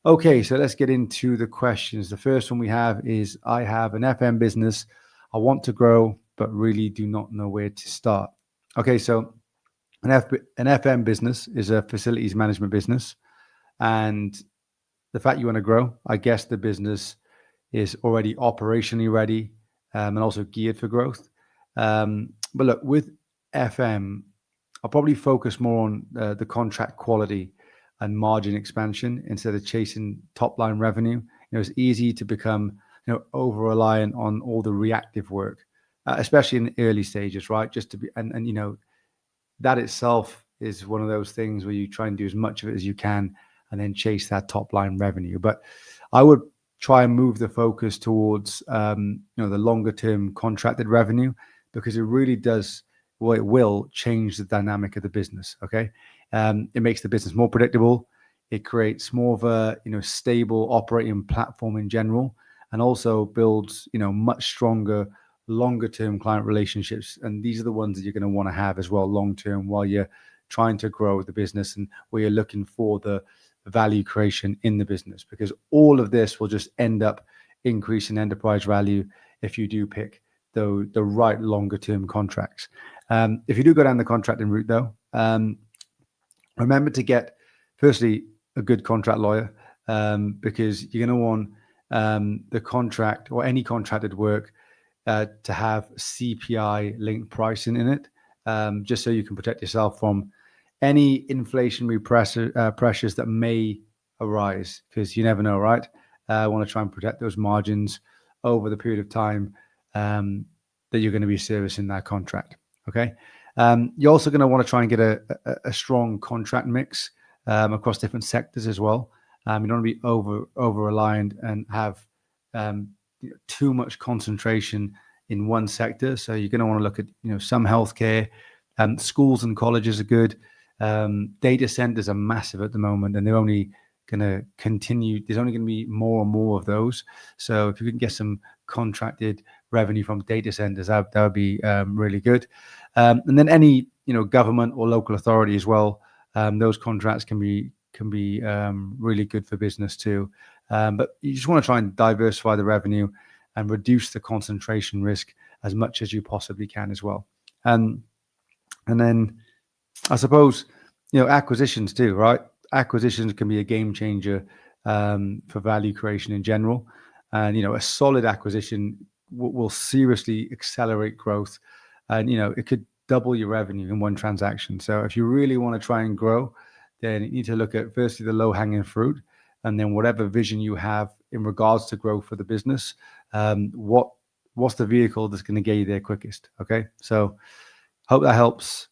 Okay, so let's get into the questions. The first one we have is, I have an FM business. I want to grow, but really do not know where to start. Okay, so an FM business is a facilities management business. And the fact you want to grow, I guess the business is already operationally ready, and also geared for growth. But look, with FM, I'll probably focus more on the contract quality and margin expansion instead of chasing top line revenue. It's easy to become over reliant on all the reactive work, especially in the early stages, right? Just to be and that itself is one of those things where you try and do as much of it as you can and then chase that top line revenue. But I would try and move the focus towards the longer term contracted revenue, because it really does, well, it will change the dynamic of the business. Okay. It makes the business more predictable. It creates more of a stable operating platform in general, and also builds much stronger longer term client relationships. And these are the ones that you're going to want to have as well long term, while you're trying to grow the business and where you're looking for the value creation in the business, because all of this will just end up increasing enterprise value if you do pick the right longer term contracts. If you do go down the contracting route though, remember to get firstly a good contract lawyer, because you're going to want the contract or any contracted work to have CPI linked pricing in it, just so you can protect yourself from any inflationary pressures that may arise, because you never know, right? I want to try and protect those margins over the period of time that you're going to be servicing that contract. Okay. You're also going to want to try and get a strong contract mix across different sectors as well. You don't want to be over reliant and have too much concentration in one sector. So you're going to want to look at some healthcare, schools and colleges are good. Data centers are massive at the moment, and they're only going to continue. There's only going to be more and more of those. So if you can get some contracted revenue from data centers, that would be really good. And then any government or local authority as well. Those contracts can be really good for business too. But you just want to try and diversify the revenue and reduce the concentration risk as much as you possibly can as well. And then I suppose, acquisitions too, right? Acquisitions can be a game changer for value creation in general. And, a solid acquisition will seriously accelerate growth. And, it could double your revenue in one transaction. So if you really want to try and grow, then you need to look at firstly the low hanging fruit, and then whatever vision you have in regards to growth for the business, what's the vehicle that's going to get you there quickest? Okay. So hope that helps.